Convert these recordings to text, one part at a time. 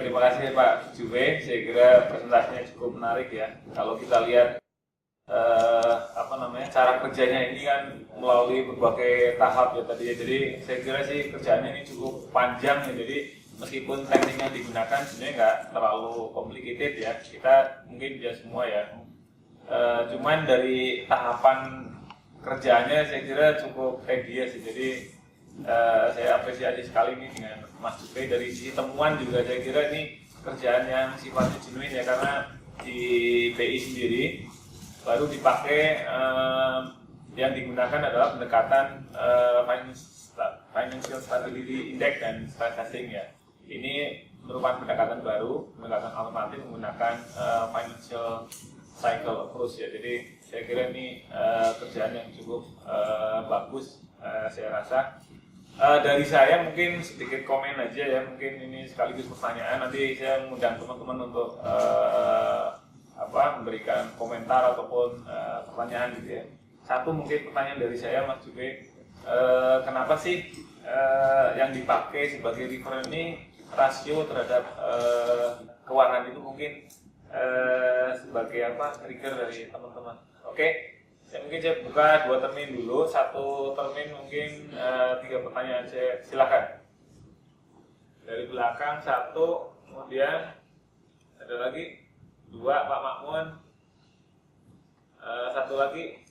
terima kasih Pak Juve. Saya kira presentasinya cukup menarik ya. Kalau kita lihat cara kerjanya ini kan melalui berbagai tahap ya tadi ya. Jadi saya kira sih kerjaannya ini cukup panjang ya. Jadi meskipun teknik yang digunakan sebenarnya nggak terlalu complicated ya. Kita mungkin bisa semua ya. Cuman dari tahapan kerjanya saya kira cukup tedious. Jadi saya apresiasi sekali nih dengan Mas Juve. Dari sisi temuan juga saya kira ini kerjaan yang sifatnya genuine ya, karena di BI sendiri baru dipakai yang digunakan adalah pendekatan Financial Stability Index dan stress testing ya. Ini merupakan pendekatan baru, pendekatan alternatif menggunakan financial cycle approach ya. Jadi saya kira ini kerjaan yang cukup bagus, saya rasa. Dari saya mungkin sedikit komen aja ya, mungkin ini sekaligus pertanyaan. Nanti saya mengundang teman-teman untuk memberikan komentar ataupun pertanyaan gitu ya. Satu mungkin pertanyaan dari saya Mas Juve, kenapa sih yang dipakai sebagai reference ini rasio terhadap keuangan itu mungkin sebagai trigger dari teman-teman. Oke, mungkin saya buka 2 termin dulu. 1 termin mungkin 3 pertanyaan, saya silakan. Dari belakang 1, kemudian ada lagi 2 Pak Makmun, 1 lagi,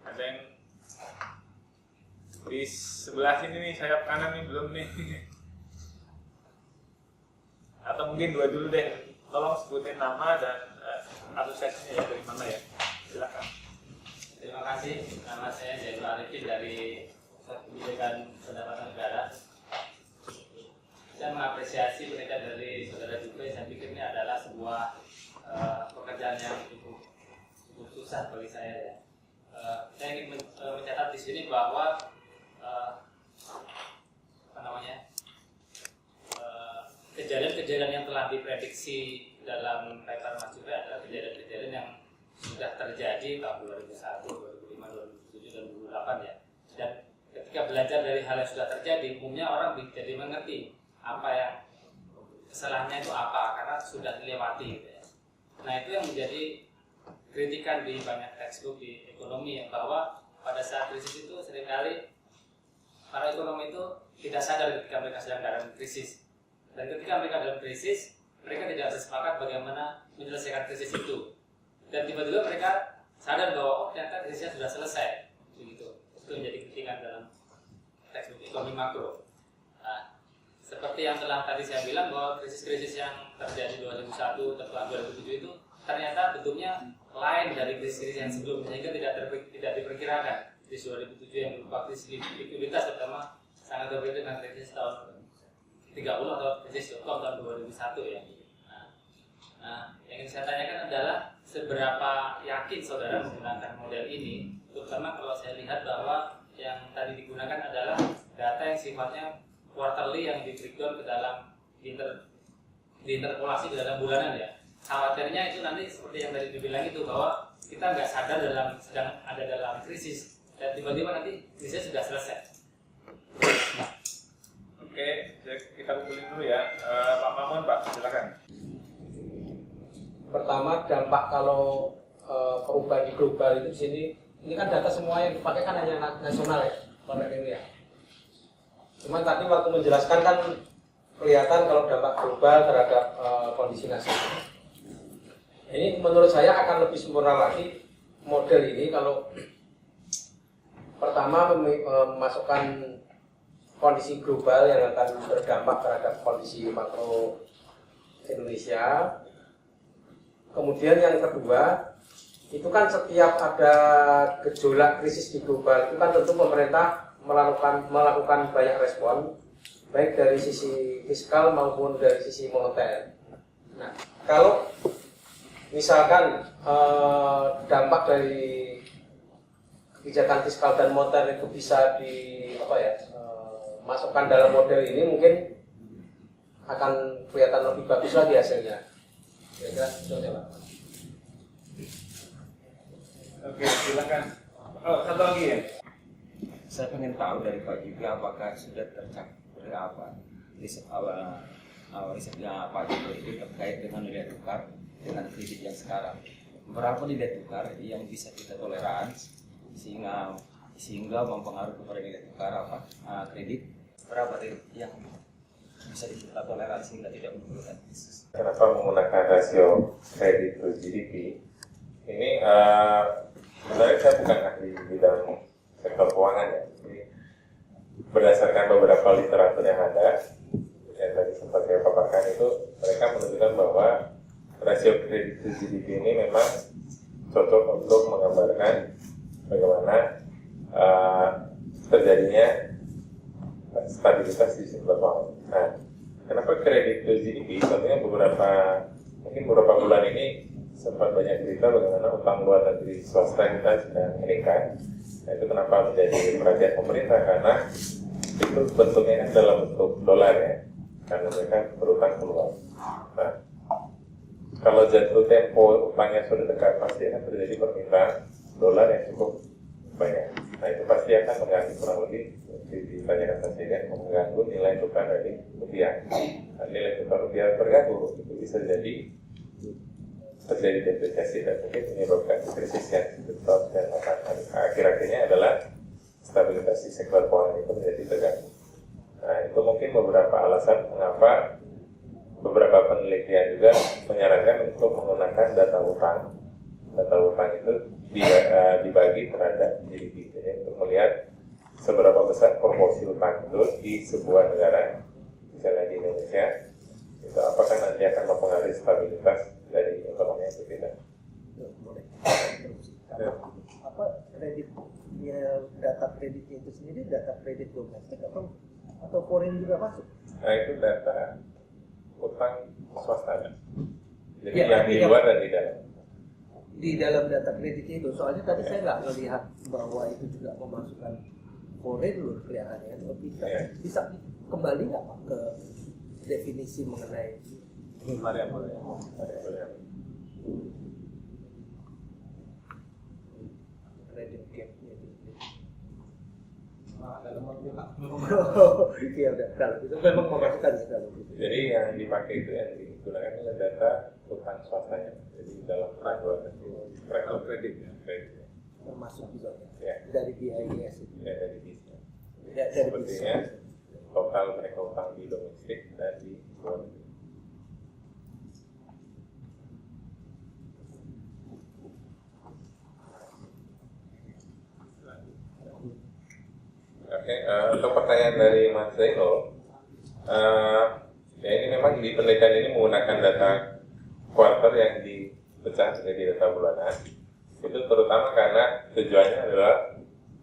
ada yang di sebelah sini nih, sayap kanan nih belum nih. Atau mungkin 2 dulu deh, tolong sebutin nama dan asosiasinya ya, dari mana ya, silakan. Terima kasih, nama saya Jainul Arifin dari Pusat Kebijakan Pendapatan Negara. Saya mengapresiasi mereka dari Saudara Juve. Saya pikir ini adalah sebuah pekerjaan yang cukup susah bagi saya ya. Saya ingin mencatat di sini bahwa kejadian-kejadian yang telah diprediksi dalam paper Mas Juve adalah kejadian-kejadian yang sudah terjadi tahun 2001, 2005, 2007, dan 2008 ya. Dan ketika belajar dari hal yang sudah terjadi, umumnya orang jadi mengerti apa yang kesalahannya itu apa, karena sudah dilewati gitu ya. Nah, itu yang menjadi kritikan di banyak textbook di ekonomi ya, bahwa pada saat krisis itu seringkali para ekonomi itu tidak sadar ketika mereka sedang dalam krisis. Dan ketika mereka dalam krisis, mereka tidak bersepakat bagaimana menyelesaikan krisis itu. Dan tiba-tiba mereka sadar bahwa ternyata krisisnya sudah selesai. Begitu. Itu menjadi kritikan dalam textbook ekonomi makro. Nah, seperti yang telah tadi saya bilang bahwa krisis-krisis yang terjadi 2001 atau 2007 itu ternyata bentuknya lain dari krisis-krisis yang sebelumnya, sehingga tidak diperkirakan. Krisis 2007 yang berupa krisis likuiditas terutama sangat berbeda dengan krisis tahun 30 atau krisis dotcom tahun 2001 ya. Nah, yang ingin saya tanyakan adalah seberapa yakin saudara menggunakan model ini, terutama kalau saya lihat bahwa yang tadi digunakan adalah data yang sifatnya quarterly yang di-breakdown ke dalam diinterpolasi ke dalam bulanan ya. Khawatirnya itu nanti seperti yang tadi dibilang itu, bahwa kita nggak sadar sedang ada dalam krisis dan tiba-tiba nanti krisisnya sudah selesai. Oke, kita kumpulin dulu ya. Pak Mamun, Pak, silakan. Pertama, dampak kalau perubahan di global itu di sini, ini kan data semua yang dipakai kan hanya nasional ya, Pak ini ya. Cuman tadi waktu menjelaskan kan kelihatan kalau dampak global terhadap kondisi nasional. Ini menurut saya akan lebih sempurna lagi model ini kalau pertama memasukkan kondisi global yang akan berdampak terhadap kondisi makro Indonesia. Kemudian yang kedua, itu kan setiap ada gejolak krisis di global itu kan tentu pemerintah melakukan banyak respon, baik dari sisi fiskal maupun dari sisi moneter. Nah, kalau misalkan dampak dari kebijakan fiskal dan moneter itu bisa masukkan dalam model ini, mungkin akan kelihatan lebih bagus lagi hasilnya. Kira-kira itu ya, Pak. Oke, silakan. Oh, satu lagi ya. Saya ingin tahu dari Pak Juve apakah sudah tercapai risetnya Pak Joko itu terkait dengan nilai tukar dengan kredit yang sekarang. Berapa nilai tukar yang bisa kita toleransi sehingga mempengaruhi kepada nilai tukar kredit, berapa yang bisa kita toleransi sehingga tidak menimbulkan krisis. Kenapa menggunakan rasio kredit to GDP? Ini sebenarnya saya bukan ahli bidang sektor keuangan ya. Jadi, berdasarkan beberapa literatur yang ada, yang tadi sempat saya paparkan itu, mereka menunjukkan bahwa rasio kredit to GDP ini memang cocok untuk menggambarkan bagaimana terjadinya stabilitas di sektor keuangan. Nah, kenapa kredit to GDP? Tentunya mungkin beberapa bulan ini sempat banyak cerita bagaimana utang luar negeri swasta kita sedang meningkat. Nah, itu kenapa menjadi perhatian pemerintah, karena itu bentuknya kan dalam bentuk dolar ya, karena mereka berutang keluar. Nah, kalau jatuh tempo utangnya sudah dekat, pasti akan terjadi permintaan dolar yang cukup banyak. Nah, itu pasti akan mengganggu, kurang lebih ditanyakan saja kan, mengganggu nilai tukar dari rupiah. Nah, nilai tukar rupiah terganggu, itu bisa jadi terjadi depresiasi dan mungkin menyebabkan krisis yang betul dan akhir-akhirnya adalah stabilitas di sektor keuangan itu menjadi terganggu. Nah, itu mungkin beberapa alasan mengapa beberapa penelitian juga menyarankan untuk menggunakan data utang. Data utang itu dibagi terhadap GDP, jadi untuk melihat seberapa besar proporsi utang itu di sebuah negara, misalnya di Indonesia, itu apakah nanti akan mempengaruhi stabilitas dari ekonomi atau tidak. Apa kredit ya, data kreditnya itu sendiri data kredit domestik atau foreign juga masuk? Nah, itu data utang swasta kan? Jadi Ya, yang di luar dan di dalam. Di dalam data kreditnya itu, soalnya tadi saya nggak melihat bahwa itu juga memasukkan foreign loan kelihatannya. Bisa kembali nggak Pak ke definisi mengenai variabel. kredit gapnya itu? Iya udah, kalau itu memang memasukkan kalau gitu. Jadi yang dipakai itu yang digunakan adalah data utang swastanya. Jadi dalam peraturan kredit ya. Termasuk juga Ya. dari BIS itu. Ya, dari bisnis. Dari Sepertinya total mereka utang di domestik dan di luar negeri. Oke, untuk pertanyaan dari Mas Zainul, ya ini memang di penelitian ini menggunakan data kuartal yang dipecah menjadi data bulanan. Itu terutama karena tujuannya adalah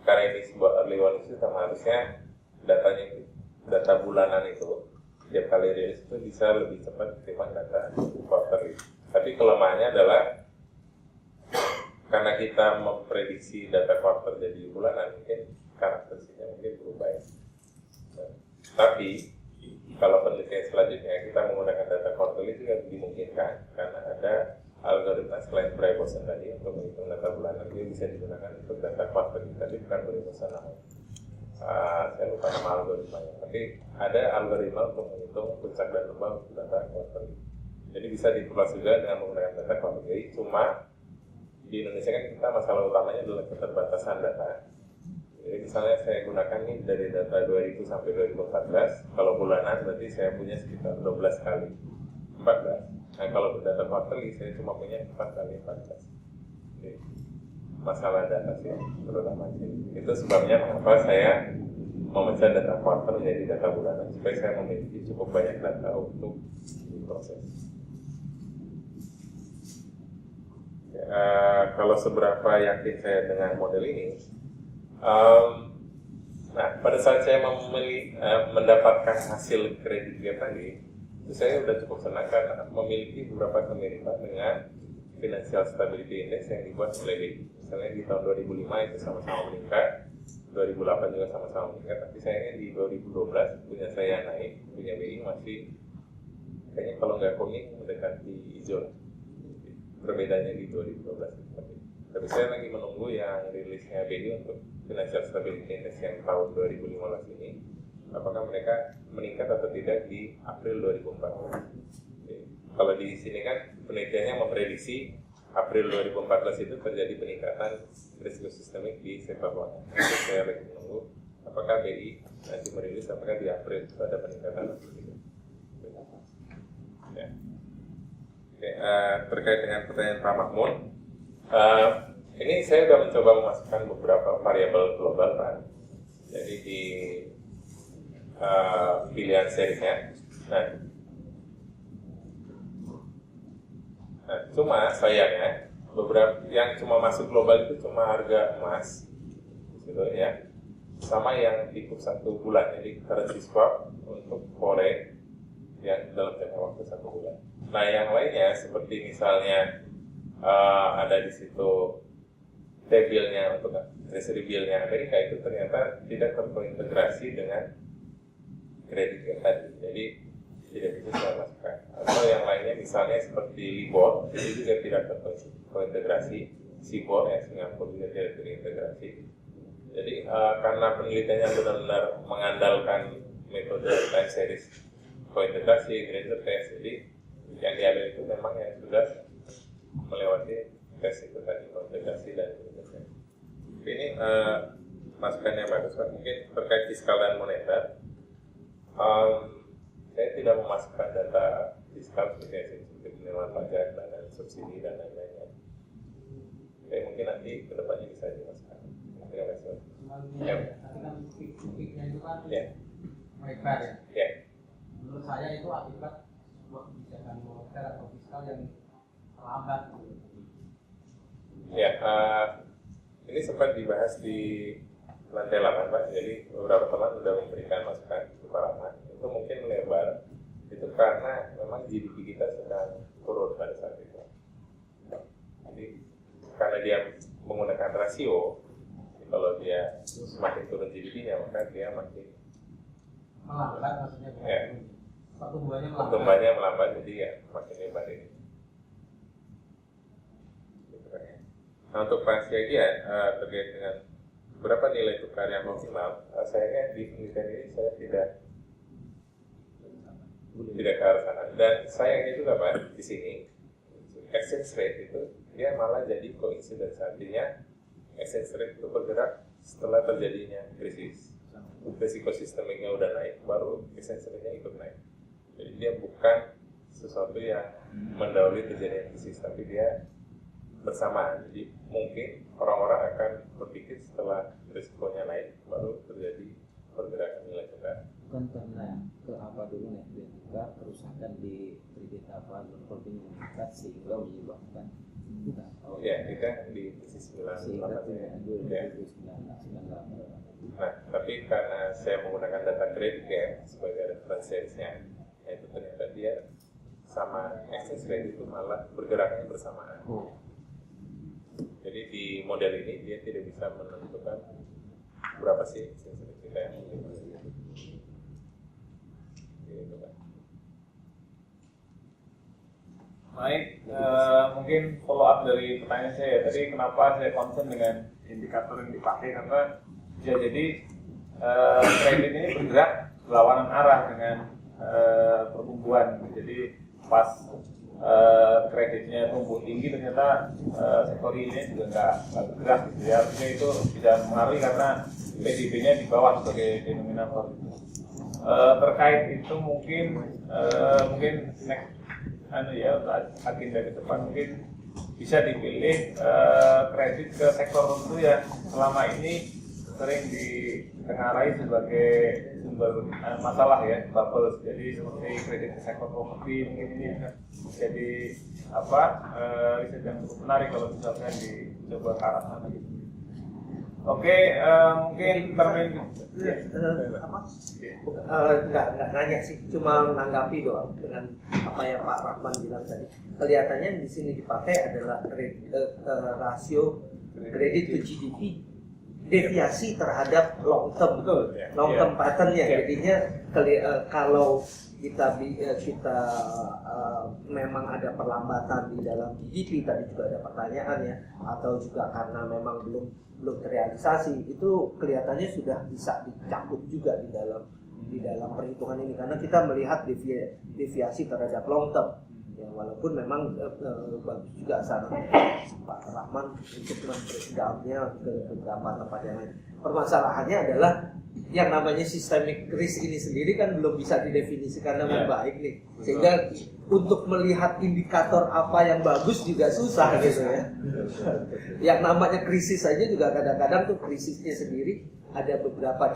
karena ini sebuah early warning system, harusnya data bulanan itu tiap kali rilis itu bisa lebih cepat ketimbang data kuartal. Tapi kelemahannya adalah karena kita memprediksi data kuartal jadi bulanan, mungkin karakteristiknya mungkin berubah ya. Nah, tapi kalau penelitian selanjutnya kita menggunakan data kuartal itu juga dimungkinkan karena ada algoritma selain Brayboson tadi untuk menghitung data bulanan, dia bisa digunakan untuk data kuartal, tapi bukan Brayboson namanya. Saya lupa nama algoritmanya, tapi ada algoritma untuk menghitung puncak dan lembah untuk data kuartal. Jadi bisa diperluas juga dengan menggunakan data kuartal. Jadi cuma di Indonesia kan kita masalah utamanya adalah keterbatasan data. Jadi misalnya saya gunakan nih dari data 2000 sampai 2014, kalau bulanan berarti saya punya sekitar 12 kali 14. Nah kalau berdata quarterly saya cuma punya 4 kali 14. Jadi, masalah data sih terutama itu sebabnya mengapa saya memecah data kuartal menjadi data bulanan supaya saya memiliki cukup banyak data untuk diproses. Kalau seberapa yakin saya dengan model ini, nah pada saat saya mendapatkan hasil kredit gap tadi, itu saya sudah cukup senang karena memiliki beberapa kemiripan dengan Financial Stability Index yang dibuat oleh BI. Misalnya di tahun 2005 itu sama-sama meningkat, 2008 juga sama-sama meningkat, tapi sayangnya di 2012 punya saya naik, punya BI masih kayaknya kalau nggak kuning mendekati hijau. Perbedaannya di 2012. Tapi saya lagi menunggu yang rilisnya BI untuk Financial Stability Index yang tahun 2015 ini. apakah mereka meningkat atau tidak di April 2014. Kalau di sini kan penelitiannya memprediksi April 2014 itu terjadi peningkatan risiko sistemik di sepak bola. Saya lagi menunggu apakah BI nanti merilis apakah di April itu ada peningkatan atau tidak. Ya. Oke, terkait dengan pertanyaan Pak Mahmud, ini saya sudah mencoba memasukkan beberapa variabel global, Pak. Jadi di pilihan seriesnya. Nah, cuma sayangnya beberapa yang cuma masuk global itu cuma harga emas, gitu ya, sama yang ikut 1 bulan. Jadi currency swap untuk foreign yang dalam jangka waktu 1 bulan. Nah, yang lainnya seperti misalnya ada di situ T-bill-nya untuk treasury bill-nya Amerika itu ternyata tidak terintegrasi dengan kredit tadi. Jadi tidak bisa saya masukkan. Atau yang lainnya misalnya seperti LIBOR itu juga tidak terintegrasi. SIBOR yang Singapura juga tidak terintegrasi. Jadi karena penelitiannya benar-benar mengandalkan metode time series kointegrasi, Granger test, jadi yang diambil itu memang yang sudah melewati tes itu tadi, kointegrasi dan Granger test. Ini masukan yang bagus, Pak. Mungkin terkait fiskal dan moneter. Saya tidak memasukkan data fiskal seperti penerimaan pajak dan subsidi dan lain-lainnya. Oke, mungkin nanti kedepannya bisa dimasukkan. Terima kasih. Ya, tapi kan topiknya itu kan melebar ya. Ya. Menurut saya itu akibat sebuah kebijakan moneter atau fiskal yang terlambat. Ya, ini sempat dibahas di lantai 8, Pak. Jadi beberapa teman sudah memberikan masukan ke Pak Rahman. Itu mungkin melebar. Itu karena memang GDP kita sedang turun pada saat itu. Jadi karena dia menggunakan rasio, kalau dia semakin turun GDP-nya, maka dia makin Melambat maksudnya. Ya. Pertumbuhannya melambat. pertumbuhannya melambat, jadi ya makin lebar ini. Nah, untuk Pak Siagian terkait dengan berapa nilai tukar yang maksimal, sayangnya di penelitian ini saya tidak ke arah sana. Dan sayangnya juga, Pak, di sini exchange rate itu dia malah jadi coincidence, artinya exchange rate itu bergerak setelah terjadinya krisis. Risiko sistemiknya udah naik, baru exchange rate-nya ikut naik. Jadi dia bukan sesuatu yang mendahului terjadinya krisis, tapi dia bersamaan. Jadi mungkin orang-orang akan berpikir setelah risikonya naik, baru terjadi pergerakan nilai tukar. Bukan karena ke apa dulu nih nilai tukar kerusakan di kredit apa meningkat sehingga menyebabkan bukan. Ya, itu kan di sisi 98 ya. Nah, tapi karena saya menggunakan data kredit ya sebagai referensinya, itu ternyata dia sama exchange rate itu malah bergeraknya bersamaan. Jadi di model ini dia tidak bisa menentukan berapa sih exchange rate kita yang gitu, Pak. Baik, mungkin follow up dari pertanyaan saya. Tadi kenapa saya concern dengan indikator yang dipakai, karena ya jadi kredit ini bergerak berlawanan arah dengan pertumbuhan. Jadi pas kreditnya tumbuh tinggi, ternyata sektor ini juga nggak bergerak gitu ya. Artinya itu bisa mengaruhi karena PDB-nya di bawah sebagai denominator. Terkait itu mungkin next untuk agenda ke depan mungkin bisa dipilih kredit ke sektor tertentu yang selama ini sering ditengarai sebagai sumber masalah ya, bubble. Jadi seperti kredit ke sektor properti, mungkin ini jadi riset yang cukup menarik kalau misalkan dicoba ke arah sana gitu. Oke, mungkin termin Nggak nanya sih, cuma menanggapi doang dengan apa yang Pak Rahman bilang tadi. Kelihatannya di sini dipakai adalah rasio kredit to GDP, deviasi terhadap long term, patternnya. Jadinya kalau kita memang ada perlambatan di dalam GDP, tadi juga ada pertanyaan ya, atau juga karena memang belum terrealisasi, itu kelihatannya sudah bisa dicakup juga di dalam di dalam perhitungan ini karena kita melihat deviasi terhadap long term. Ya, walaupun memang bagus juga saran Pak Rahman untuk men-breakdown-nya ke beberapa tempat yang lain. Permasalahannya adalah yang namanya systemic risk ini sendiri kan belum bisa didefinisikan dengan baik nih. Sehingga untuk melihat indikator apa yang bagus juga susah gitu ya. Yang namanya krisis saja juga kadang-kadang tuh krisisnya sendiri ada beberapa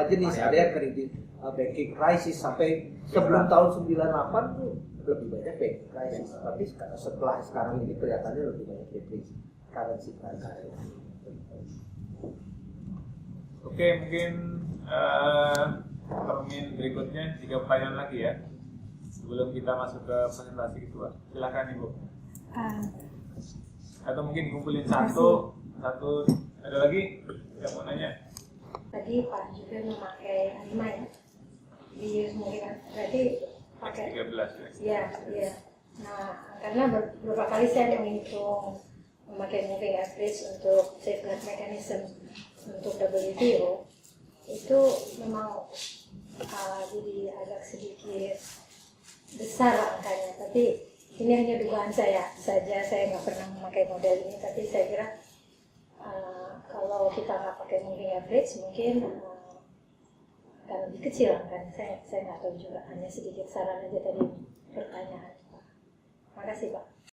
jenis, ada yang kredit banking crisis sampai sebelum tahun 98 tuh lebih banyak banking crisis, tapi setelah sekarang ini kelihatannya lebih banyak currency crisis. Oke, mungkin termin berikutnya 3 pertanyaan lagi ya sebelum kita masuk ke presentasi kedua. Silakan Ibu. Atau mungkin kumpulin satu. Ada lagi yang mau nanya? Tadi Pak juga memakai 5 ya di mungkin berarti pakai 13 ya. Nah, karena beberapa kali saya menghitung memakai moving average untuk safeguard mechanism untuk WTO itu memang jadi agak sedikit besar angkanya, tapi ini hanya dugaan saya saja, saya nggak pernah memakai model ini, tapi saya kira kalau kita nggak pakai moving average mungkin akan lebih kecil angkanya. Saya nggak tahu juga, hanya sedikit saran aja tadi pertanyaan Pak. Makasih Pak.